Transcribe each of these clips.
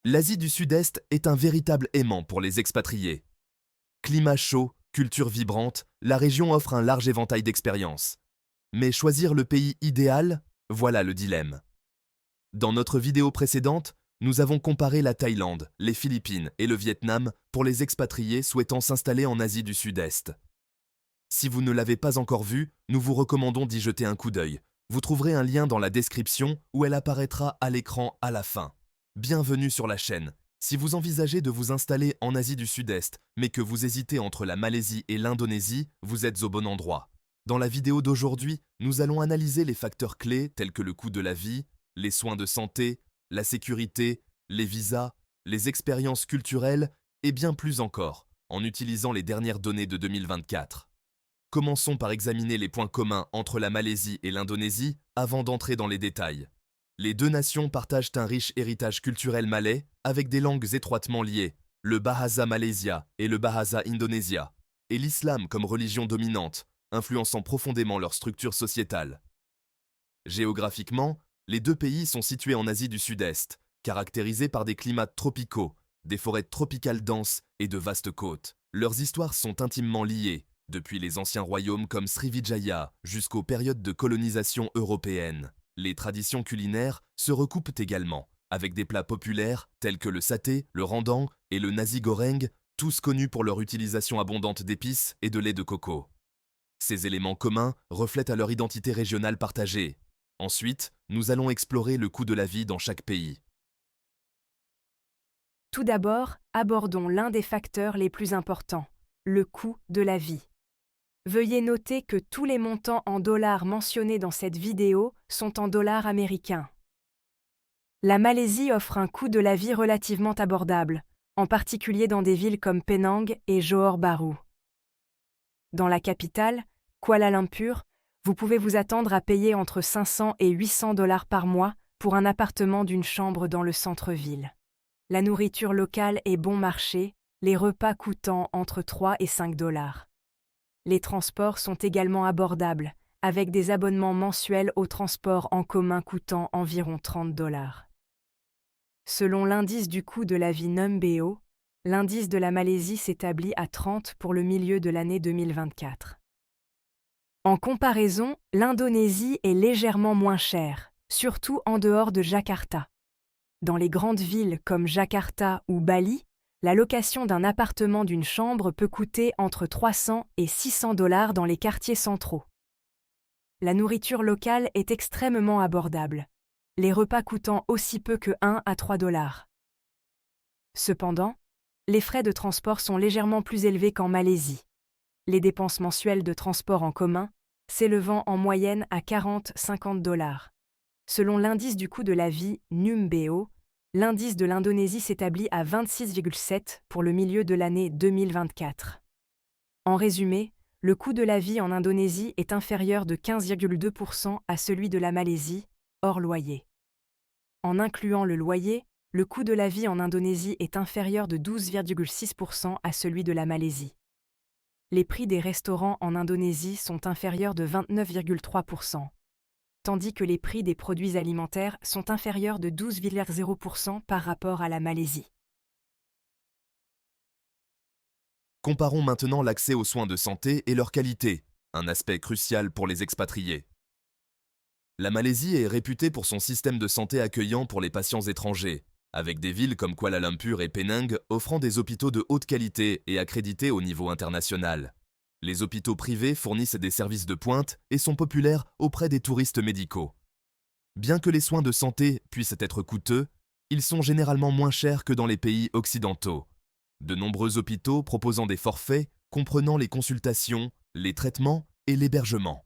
L'Asie du Sud-Est est un véritable aimant pour les expatriés. Climat chaud, culture vibrante, la région offre un large éventail d'expériences. Mais choisir le pays idéal, voilà le dilemme. Dans notre vidéo précédente, nous avons comparé la Thaïlande, les Philippines et le Vietnam pour les expatriés souhaitant s'installer en Asie du Sud-Est. Si vous ne l'avez pas encore vu, nous vous recommandons d'y jeter un coup d'œil. Vous trouverez un lien dans la description où elle apparaîtra à l'écran à la fin. Bienvenue sur la chaîne. Si vous envisagez de vous installer en Asie du Sud-Est, mais que vous hésitez entre la Malaisie et l'Indonésie, vous êtes au bon endroit. Dans la vidéo d'aujourd'hui, nous allons analyser les facteurs clés tels que le coût de la vie, les soins de santé, la sécurité, les visas, les expériences culturelles et bien plus encore, en utilisant les dernières données de 2024. Commençons par examiner les points communs entre la Malaisie et l'Indonésie avant d'entrer dans les détails. Les deux nations partagent un riche héritage culturel malais avec des langues étroitement liées, le Bahasa Malaysia et le Bahasa Indonesia, et l'islam comme religion dominante, influençant profondément leur structure sociétale. Géographiquement, les deux pays sont situés en Asie du Sud-Est, caractérisés par des climats tropicaux, des forêts tropicales denses et de vastes côtes. Leurs histoires sont intimement liées, depuis les anciens royaumes comme Srivijaya jusqu'aux périodes de colonisation européenne. Les traditions culinaires se recoupent également, avec des plats populaires tels que le saté, le rendang et le nasi goreng, tous connus pour leur utilisation abondante d'épices et de lait de coco. Ces éléments communs reflètent à leur identité régionale partagée. Ensuite, nous allons explorer le coût de la vie dans chaque pays. Tout d'abord, abordons l'un des facteurs les plus importants, le coût de la vie. Veuillez noter que tous les montants en dollars mentionnés dans cette vidéo sont en dollars américains. La Malaisie offre un coût de la vie relativement abordable, en particulier dans des villes comme Penang et Johor Bahru. Dans la capitale, Kuala Lumpur, vous pouvez vous attendre à payer entre 500 et 800 dollars par mois pour un appartement d'une chambre dans le centre-ville. La nourriture locale est bon marché, les repas coûtant entre 3 et 5 dollars. Les transports sont également abordables, avec des abonnements mensuels aux transports en commun coûtant environ 30 dollars. Selon l'indice du coût de la vie Numbeo, l'indice de la Malaisie s'établit à 30 pour le milieu de l'année 2024. En comparaison, l'Indonésie est légèrement moins chère, surtout en dehors de Jakarta. Dans les grandes villes comme Jakarta ou Bali, la location d'un appartement d'une chambre peut coûter entre 300 et 600 dollars dans les quartiers centraux. La nourriture locale est extrêmement abordable, les repas coûtant aussi peu que 1 à 3 dollars. Cependant, les frais de transport sont légèrement plus élevés qu'en Malaisie. Les dépenses mensuelles de transport en commun s'élevant en moyenne à 40-50 dollars. Selon l'indice du coût de la vie Numbeo, l'indice de l'Indonésie s'établit à 26,7 pour le milieu de l'année 2024. En résumé, le coût de la vie en Indonésie est inférieur de 15,2% à celui de la Malaisie, hors loyer. En incluant le loyer, le coût de la vie en Indonésie est inférieur de 12,6% à celui de la Malaisie. Les prix des restaurants en Indonésie sont inférieurs de 29,3%. Tandis que les prix des produits alimentaires sont inférieurs de 12,0% par rapport à la Malaisie. Comparons maintenant l'accès aux soins de santé et leur qualité, un aspect crucial pour les expatriés. La Malaisie est réputée pour son système de santé accueillant pour les patients étrangers, avec des villes comme Kuala Lumpur et Penang offrant des hôpitaux de haute qualité et accrédités au niveau international. Les hôpitaux privés fournissent des services de pointe et sont populaires auprès des touristes médicaux. Bien que les soins de santé puissent être coûteux, ils sont généralement moins chers que dans les pays occidentaux. De nombreux hôpitaux proposant des forfaits comprenant les consultations, les traitements et l'hébergement.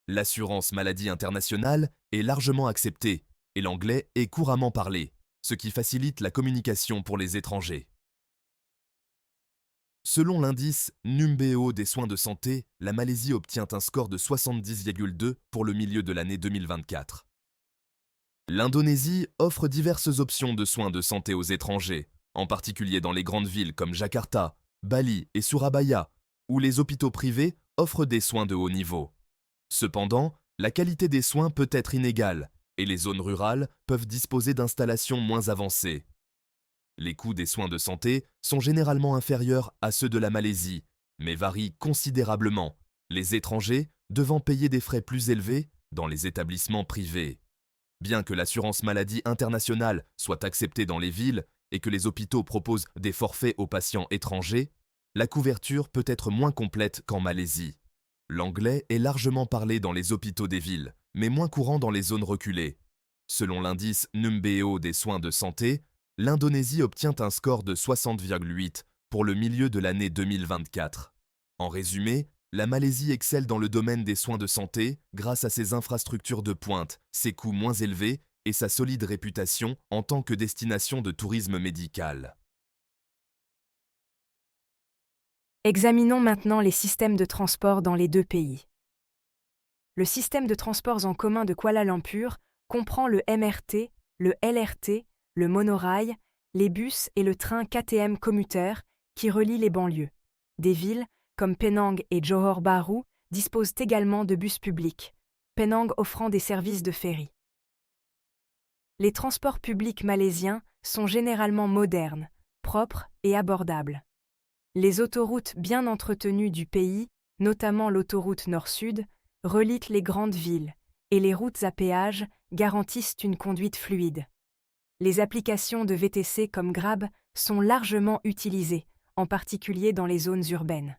L'assurance maladie internationale est largement acceptée et l'anglais est couramment parlé, ce qui facilite la communication pour les étrangers. Selon l'indice Numbeo des soins de santé, la Malaisie obtient un score de 70,2 pour le milieu de l'année 2024. L'Indonésie offre diverses options de soins de santé aux étrangers, en particulier dans les grandes villes comme Jakarta, Bali et Surabaya, où les hôpitaux privés offrent des soins de haut niveau. Cependant, la qualité des soins peut être inégale et les zones rurales peuvent disposer d'installations moins avancées. Les coûts des soins de santé sont généralement inférieurs à ceux de la Malaisie, mais varient considérablement, les étrangers devant payer des frais plus élevés dans les établissements privés. Bien que l'assurance maladie internationale soit acceptée dans les villes et que les hôpitaux proposent des forfaits aux patients étrangers, la couverture peut être moins complète qu'en Malaisie. L'anglais est largement parlé dans les hôpitaux des villes, mais moins courant dans les zones reculées. Selon l'indice Numbeo des soins de santé, l'Indonésie obtient un score de 60,8 pour le milieu de l'année 2024. En résumé, la Malaisie excelle dans le domaine des soins de santé grâce à ses infrastructures de pointe, ses coûts moins élevés et sa solide réputation en tant que destination de tourisme médical. Examinons maintenant les systèmes de transport dans les deux pays. Le système de transports en commun de Kuala Lumpur comprend le MRT, le LRT, le monorail, les bus et le train KTM Commuter qui relient les banlieues. Des villes, comme Penang et Johor Bahru, disposent également de bus publics, Penang offrant des services de ferry. Les transports publics malaisiens sont généralement modernes, propres et abordables. Les autoroutes bien entretenues du pays, notamment l'autoroute Nord-Sud, relient les grandes villes, et les routes à péage garantissent une conduite fluide. Les applications de VTC comme Grab sont largement utilisées, en particulier dans les zones urbaines.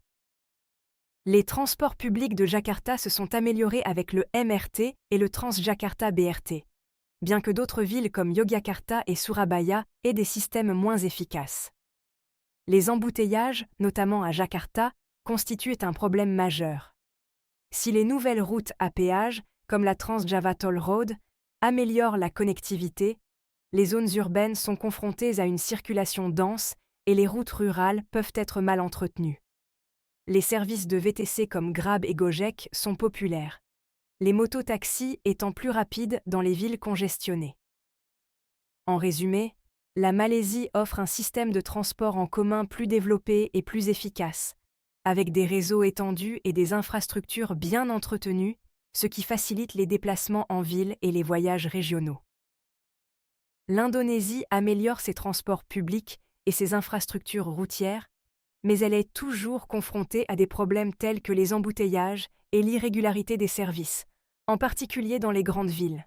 Les transports publics de Jakarta se sont améliorés avec le MRT et le Transjakarta BRT, bien que d'autres villes comme Yogyakarta et Surabaya aient des systèmes moins efficaces. Les embouteillages, notamment à Jakarta, constituent un problème majeur. Si les nouvelles routes à péage, comme la Trans-Java Toll Road, améliorent la connectivité, les zones urbaines sont confrontées à une circulation dense et les routes rurales peuvent être mal entretenues. Les services de VTC comme Grab et Gojek sont populaires, les mototaxis étant plus rapides dans les villes congestionnées. En résumé, la Malaisie offre un système de transport en commun plus développé et plus efficace, avec des réseaux étendus et des infrastructures bien entretenues, ce qui facilite les déplacements en ville et les voyages régionaux. L'Indonésie améliore ses transports publics et ses infrastructures routières, mais elle est toujours confrontée à des problèmes tels que les embouteillages et l'irrégularité des services, en particulier dans les grandes villes.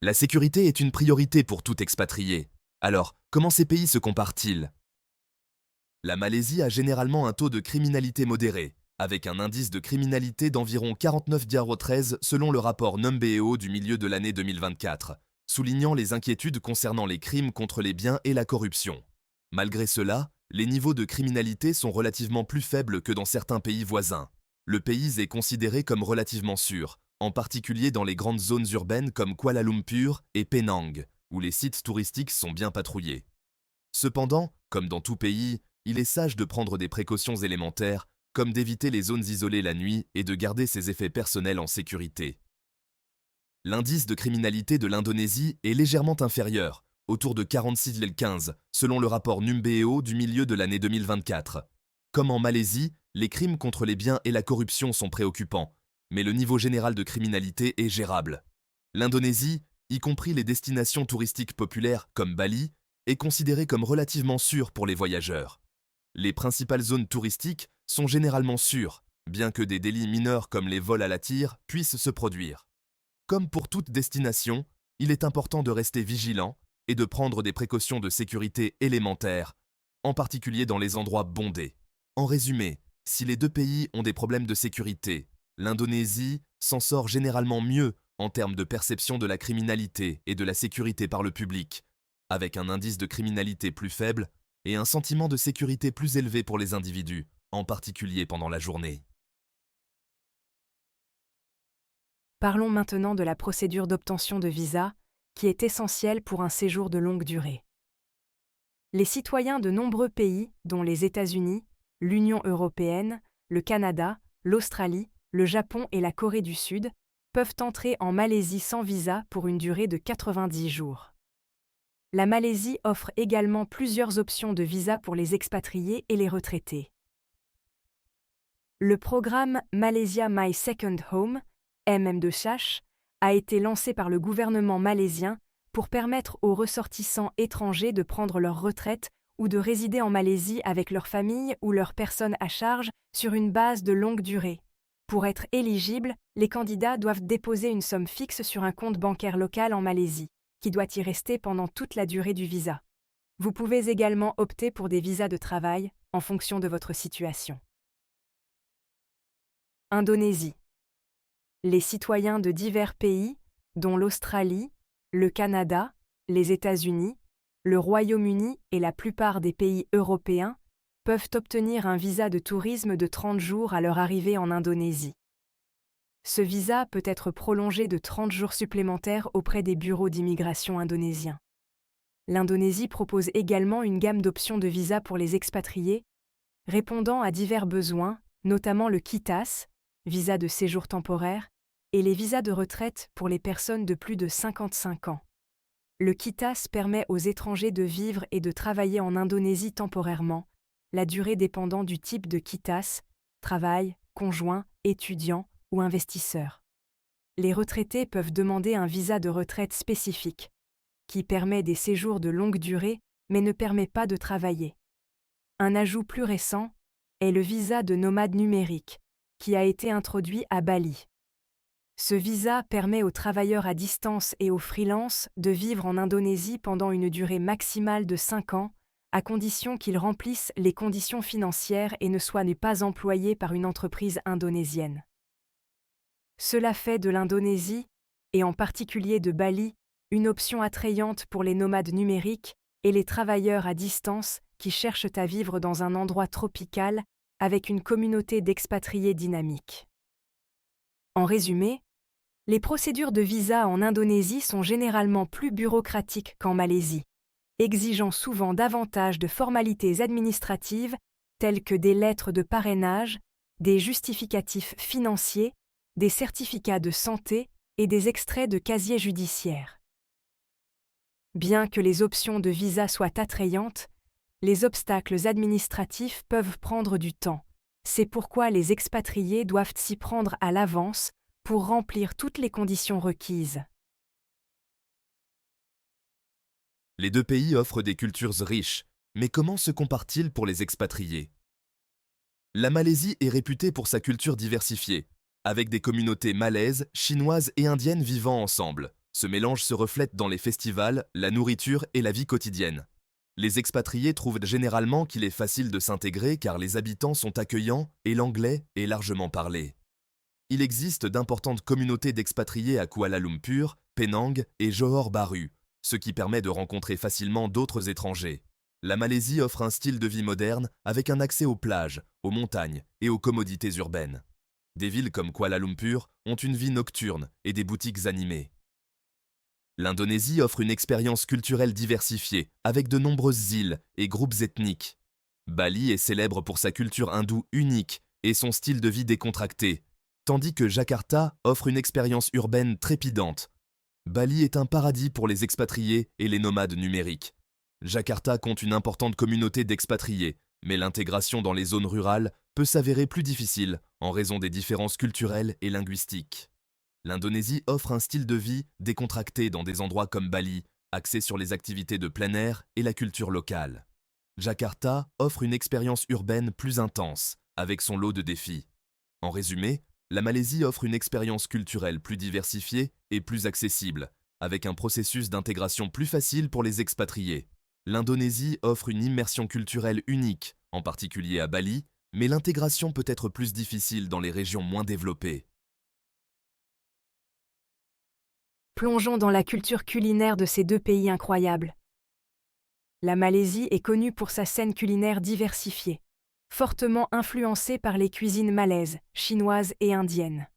La sécurité est une priorité pour tout expatrié. Alors, comment ces pays se comparent-ils? La Malaisie a généralement un taux de criminalité modéré, avec un indice de criminalité d'environ 49,13 selon le rapport Numbeo du milieu de l'année 2024, soulignant les inquiétudes concernant les crimes contre les biens et la corruption. Malgré cela, les niveaux de criminalité sont relativement plus faibles que dans certains pays voisins. Le pays est considéré comme relativement sûr, en particulier dans les grandes zones urbaines comme Kuala Lumpur et Penang, où les sites touristiques sont bien patrouillés. Cependant, comme dans tout pays, il est sage de prendre des précautions élémentaires, comme d'éviter les zones isolées la nuit et de garder ses effets personnels en sécurité. L'indice de criminalité de l'Indonésie est légèrement inférieur, autour de 46,15, selon le rapport Numbeo du milieu de l'année 2024. Comme en Malaisie, les crimes contre les biens et la corruption sont préoccupants, mais le niveau général de criminalité est gérable. L'Indonésie, y compris les destinations touristiques populaires comme Bali, est considérée comme relativement sûre pour les voyageurs. Les principales zones touristiques sont généralement sûres, bien que des délits mineurs comme les vols à la tire puissent se produire. Comme pour toute destination, il est important de rester vigilant et de prendre des précautions de sécurité élémentaires, en particulier dans les endroits bondés. En résumé, si les deux pays ont des problèmes de sécurité, l'Indonésie s'en sort généralement mieux en termes de perception de la criminalité et de la sécurité par le public, avec un indice de criminalité plus faible et un sentiment de sécurité plus élevé pour les individus, en particulier pendant la journée. Parlons maintenant de la procédure d'obtention de visa, qui est essentielle pour un séjour de longue durée. Les citoyens de nombreux pays, dont les États-Unis, l'Union européenne, le Canada, l'Australie, le Japon et la Corée du Sud, peuvent entrer en Malaisie sans visa pour une durée de 90 jours. La Malaisie offre également plusieurs options de visa pour les expatriés et les retraités. Le programme Malaysia My Second Home, MM2H, a été lancé par le gouvernement malaisien pour permettre aux ressortissants étrangers de prendre leur retraite ou de résider en Malaisie avec leur famille ou leurs personnes à charge sur une base de longue durée. Pour être éligibles, les candidats doivent déposer une somme fixe sur un compte bancaire local en Malaisie, qui doit y rester pendant toute la durée du visa. Vous pouvez également opter pour des visas de travail en fonction de votre situation. Indonésie. Les citoyens de divers pays, dont l'Australie, le Canada, les États-Unis, le Royaume-Uni et la plupart des pays européens, peuvent obtenir un visa de tourisme de 30 jours à leur arrivée en Indonésie. Ce visa peut être prolongé de 30 jours supplémentaires auprès des bureaux d'immigration indonésiens. L'Indonésie propose également une gamme d'options de visa pour les expatriés, répondant à divers besoins, notamment le KITAS, visa de séjour temporaire, et les visas de retraite pour les personnes de plus de 55 ans. Le KITAS permet aux étrangers de vivre et de travailler en Indonésie temporairement, la durée dépendant du type de KITAS, travail, conjoint, étudiant ou investisseur. Les retraités peuvent demander un visa de retraite spécifique, qui permet des séjours de longue durée mais ne permet pas de travailler. Un ajout plus récent est le visa de nomade numérique, qui a été introduit à Bali. Ce visa permet aux travailleurs à distance et aux freelances de vivre en Indonésie pendant une durée maximale de 5 ans, à condition qu'ils remplissent les conditions financières et ne soient pas employés par une entreprise indonésienne. Cela fait de l'Indonésie, et en particulier de Bali, une option attrayante pour les nomades numériques et les travailleurs à distance qui cherchent à vivre dans un endroit tropical avec une communauté d'expatriés dynamique. En résumé, les procédures de visa en Indonésie sont généralement plus bureaucratiques qu'en Malaisie, exigeant souvent davantage de formalités administratives telles que des lettres de parrainage, des justificatifs financiers, des certificats de santé et des extraits de casiers judiciaires. Bien que les options de visa soient attrayantes, les obstacles administratifs peuvent prendre du temps. C'est pourquoi les expatriés doivent s'y prendre à l'avance pour remplir toutes les conditions requises. Les deux pays offrent des cultures riches, mais comment se comparent-ils pour les expatriés? La Malaisie est réputée pour sa culture diversifiée, avec des communautés malaises, chinoises et indiennes vivant ensemble. Ce mélange se reflète dans les festivals, la nourriture et la vie quotidienne. Les expatriés trouvent généralement qu'il est facile de s'intégrer car les habitants sont accueillants et l'anglais est largement parlé. Il existe d'importantes communautés d'expatriés à Kuala Lumpur, Penang et Johor Bahru, ce qui permet de rencontrer facilement d'autres étrangers. La Malaisie offre un style de vie moderne avec un accès aux plages, aux montagnes et aux commodités urbaines. Des villes comme Kuala Lumpur ont une vie nocturne et des boutiques animées. L'Indonésie offre une expérience culturelle diversifiée, avec de nombreuses îles et groupes ethniques. Bali est célèbre pour sa culture hindoue unique et son style de vie décontracté, tandis que Jakarta offre une expérience urbaine trépidante. Bali est un paradis pour les expatriés et les nomades numériques. Jakarta compte une importante communauté d'expatriés, mais l'intégration dans les zones rurales peut s'avérer plus difficile en raison des différences culturelles et linguistiques. L'Indonésie offre un style de vie décontracté dans des endroits comme Bali, axé sur les activités de plein air et la culture locale. Jakarta offre une expérience urbaine plus intense, avec son lot de défis. En résumé, la Malaisie offre une expérience culturelle plus diversifiée et plus accessible, avec un processus d'intégration plus facile pour les expatriés. L'Indonésie offre une immersion culturelle unique, en particulier à Bali, mais l'intégration peut être plus difficile dans les régions moins développées. Plongeons dans la culture culinaire de ces deux pays incroyables. La Malaisie est connue pour sa scène culinaire diversifiée, fortement influencée par les cuisines malaises, chinoises et indiennes.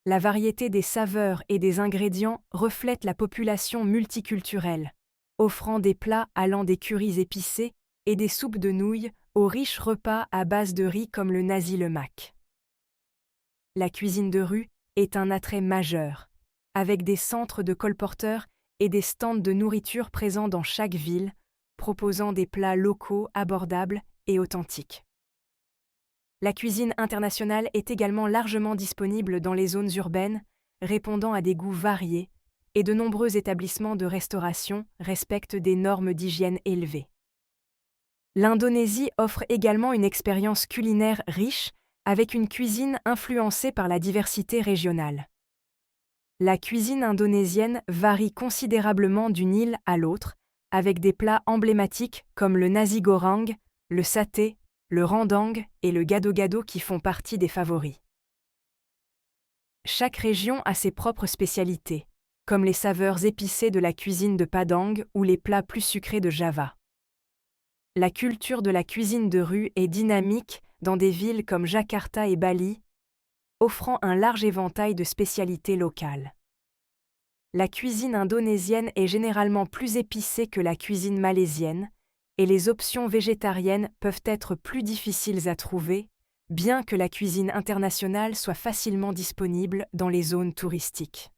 La variété des saveurs et des ingrédients reflète la population multiculturelle, offrant des plats allant des currys épicés et des soupes de nouilles aux riches repas à base de riz comme le nasi lemak. La cuisine de rue est un attrait majeur, avec des centres de colporteurs et des stands de nourriture présents dans chaque ville, proposant des plats locaux abordables et authentiques. La cuisine internationale est également largement disponible dans les zones urbaines, répondant à des goûts variés et de nombreux établissements de restauration respectent des normes d'hygiène élevées. L'Indonésie offre également une expérience culinaire riche, avec une cuisine influencée par la diversité régionale. La cuisine indonésienne varie considérablement d'une île à l'autre, avec des plats emblématiques comme le nasi goreng, le saté, le rendang et le gado-gado qui font partie des favoris. Chaque région a ses propres spécialités, comme les saveurs épicées de la cuisine de Padang ou les plats plus sucrés de Java. La culture de la cuisine de rue est dynamique dans des villes comme Jakarta et Bali, offrant un large éventail de spécialités locales. La cuisine indonésienne est généralement plus épicée que la cuisine malaisienne, et les options végétariennes peuvent être plus difficiles à trouver, bien que la cuisine internationale soit facilement disponible dans les zones touristiques.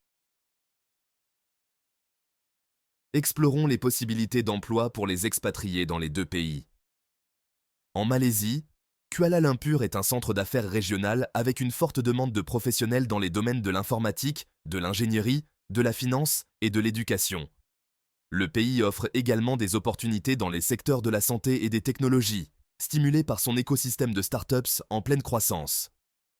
Explorons les possibilités d'emploi pour les expatriés dans les deux pays. En Malaisie, Kuala Lumpur est un centre d'affaires régional avec une forte demande de professionnels dans les domaines de l'informatique, de l'ingénierie, de la finance et de l'éducation. Le pays offre également des opportunités dans les secteurs de la santé et des technologies, stimulé par son écosystème de start-ups en pleine croissance.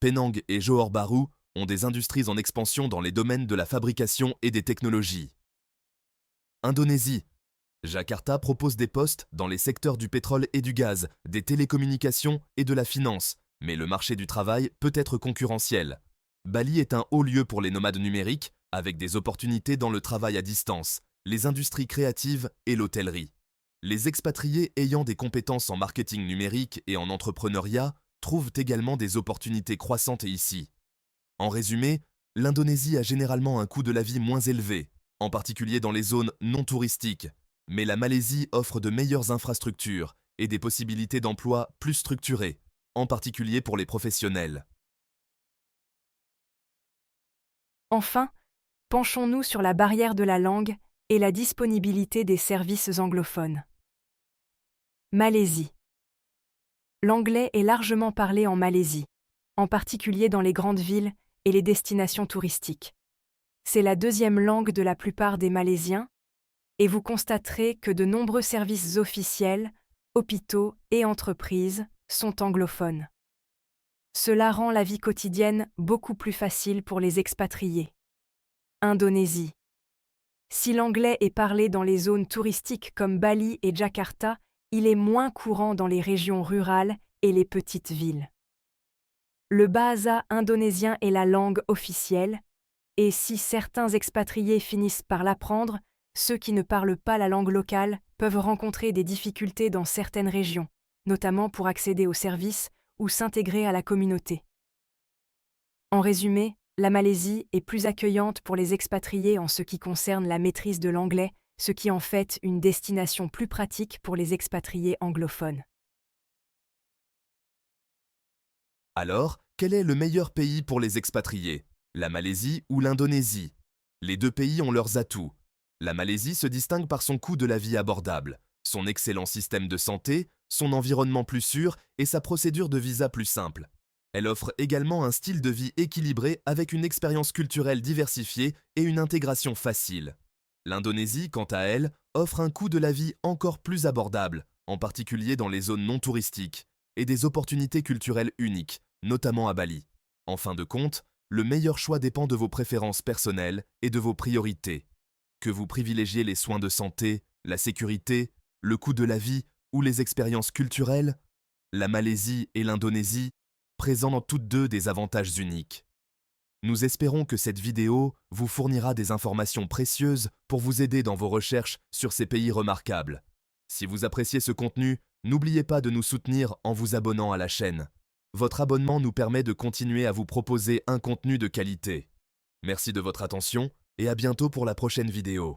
Penang et Johor Bahru ont des industries en expansion dans les domaines de la fabrication et des technologies. Indonésie. Jakarta propose des postes dans les secteurs du pétrole et du gaz, des télécommunications et de la finance, mais le marché du travail peut être concurrentiel. Bali est un haut lieu pour les nomades numériques, avec des opportunités dans le travail à distance, les industries créatives et l'hôtellerie. Les expatriés ayant des compétences en marketing numérique et en entrepreneuriat trouvent également des opportunités croissantes ici. En résumé, l'Indonésie a généralement un coût de la vie moins élevé, en particulier dans les zones non touristiques, mais la Malaisie offre de meilleures infrastructures et des possibilités d'emploi plus structurées, en particulier pour les professionnels. Enfin, penchons-nous sur la barrière de la langue et la disponibilité des services anglophones. Malaisie. L'anglais est largement parlé en Malaisie, en particulier dans les grandes villes et les destinations touristiques. C'est la deuxième langue de la plupart des Malaisiens, et vous constaterez que de nombreux services officiels, hôpitaux et entreprises sont anglophones. Cela rend la vie quotidienne beaucoup plus facile pour les expatriés. Indonésie. Si l'anglais est parlé dans les zones touristiques comme Bali et Jakarta, il est moins courant dans les régions rurales et les petites villes. Le bahasa indonésien est la langue officielle, et si certains expatriés finissent par l'apprendre, ceux qui ne parlent pas la langue locale peuvent rencontrer des difficultés dans certaines régions, notamment pour accéder aux services ou s'intégrer à la communauté. En résumé, la Malaisie est plus accueillante pour les expatriés en ce qui concerne la maîtrise de l'anglais, ce qui en fait une destination plus pratique pour les expatriés anglophones. Alors, quel est le meilleur pays pour les expatriés ? La Malaisie ou l'Indonésie ? Les deux pays ont leurs atouts. La Malaisie se distingue par son coût de la vie abordable, son excellent système de santé, son environnement plus sûr et sa procédure de visa plus simple. Elle offre également un style de vie équilibré avec une expérience culturelle diversifiée et une intégration facile. L'Indonésie, quant à elle, offre un coût de la vie encore plus abordable, en particulier dans les zones non touristiques, et des opportunités culturelles uniques, notamment à Bali. En fin de compte, le meilleur choix dépend de vos préférences personnelles et de vos priorités. Que vous privilégiez les soins de santé, la sécurité, le coût de la vie ou les expériences culturelles, la Malaisie et l'Indonésie présentent toutes deux des avantages uniques. Nous espérons que cette vidéo vous fournira des informations précieuses pour vous aider dans vos recherches sur ces pays remarquables. Si vous appréciez ce contenu, n'oubliez pas de nous soutenir en vous abonnant à la chaîne. Votre abonnement nous permet de continuer à vous proposer un contenu de qualité. Merci de votre attention et à bientôt pour la prochaine vidéo.